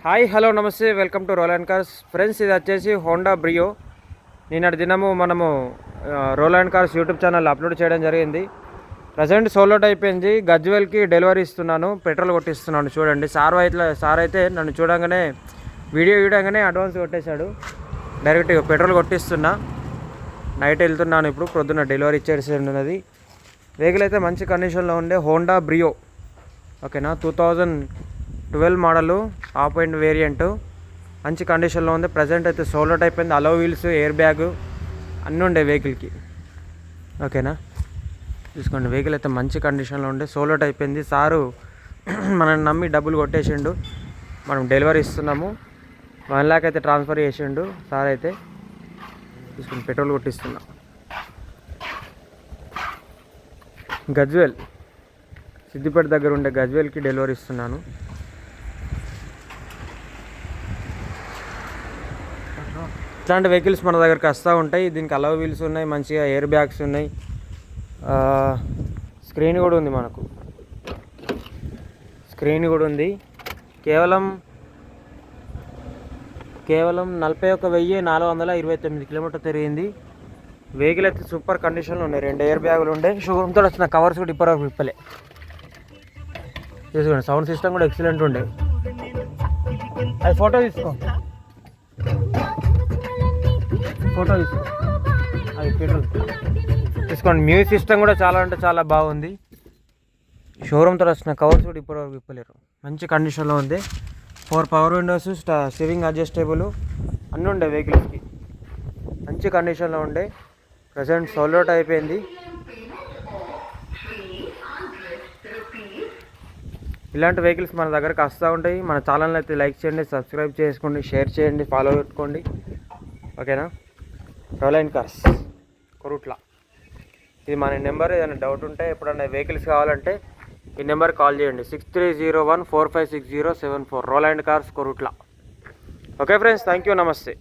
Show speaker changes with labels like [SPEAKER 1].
[SPEAKER 1] Hi hello నమస్తే, welcome to Roland cars friends. ఇది వచ్చేసి హోండా బ్రియో. నిన్నటి దినము మనము Roland cars YouTube channel upload చేయడం జరిగింది. ప్రజెంట్ సోల్డ్ అయిపోయింది. గజ్వెల్కి డెలివరీ ఇస్తున్నాను, పెట్రోల్ కొట్టిస్తున్నాను. చూడండి, సార్ అయితే నన్ను చూడంగానే వీడియో చూడగానే అడ్వాన్స్ కొట్టేశాడు. Direct petrol కొట్టిస్తున్నా. నైట్ వెళ్తున్నాను, ఇప్పుడు ప్రొద్దున డెలివరీ ఇచ్చేసి ఉన్నది. వెహికల్ అయితే మంచి కండిషన్లో ఉండే హోండా బ్రియో, ఓకేనా. 2012 మోడలు, టాప్ ఎండ్ వేరియంట్, మంచి కండిషన్లో ఉంది. ప్రజెంట్ అయితే సోల్డ్ అయిపోయింది. అలో వీల్స్, ఎయిర్ బ్యాగ్ అన్నీ ఉండే వెహికల్కి, ఓకేనా. చూసుకోండి, వెహికల్ అయితే మంచి కండిషన్లో ఉండే, సోల్డ్ అయిపోయింది. సారు మనల్ని నమ్మి డబ్బులు కొట్టేసిండు. మనం డెలివరీ ఇస్తున్నాము. 1 lakh అయితే ట్రాన్స్ఫర్ చేసిండు సార్. అయితే తీసుకుని పెట్రోల్ కొట్టిస్తున్నా. గజ్వెల్, సిద్దిపేట దగ్గర ఉండే గజ్వెల్కి డెలివరీ ఇస్తున్నాను. ఇట్లాంటి వెహికల్స్ మన దగ్గరికి వస్తూ ఉంటాయి. దీనికి అలవ్ వీల్స్ ఉన్నాయి, మంచిగా ఎయిర్ బ్యాగ్స్ ఉన్నాయి, స్క్రీన్ కూడా ఉంది. మనకు స్క్రీన్ కూడా ఉంది. కేవలం 41,429 కిలోమీటర్ తిరిగింది. వెహికల్ అయితే సూపర్ కండిషన్లో ఉన్నాయి. 2 ఎయిర్ బ్యాగులు ఉండే, షోరూమ్తో వచ్చిన కవర్స్ కూడా ఇప్పటివరకు విప్పలే. చూసుకోండి, సౌండ్ సిస్టమ్ కూడా ఎక్సలెంట్ ఉండే. అది ఫోటో తీసుకో అది పెట్రోల్ తీసుకోండి. మ్యూజిక్ సిస్టమ్ కూడా చాలా అంటే చాలా బాగుంది. షోరూమ్తో వచ్చిన కవర్స్ కూడా ఇప్పటివరకు విప్పలేరు. మంచి కండిషన్లో ఉంది. 4 పవర్ విండోస్, స్టీరింగ్ అడ్జస్టబుల్ అన్నీ ఉండే వెహికల్స్కి. మంచి కండిషన్లో ఉండే. ప్రజెంట్ సోల్డ్ అవుట్ అయిపోయింది. ఇలాంటి వెహికల్స్ మన దగ్గరకు వస్తూ ఉంటాయి. మన ఛానల్ అయితే లైక్ చేయండి, సబ్స్క్రైబ్ చేసుకోండి, షేర్ చేయండి, ఫాలో పెట్టుకోండి, ఓకేనా. రోలాండ్ కార్స్ కొరుట్ల, ఇది మన నెంబర్. ఏదైనా డౌట్ ఉంటే, ఎప్పుడన్నా వెహికల్స్ కావాలంటే ఈ నెంబర్ కాల్ చేయండి. 6301456074. Roland cars Korutla. Okay friends, thank you, నమస్తే.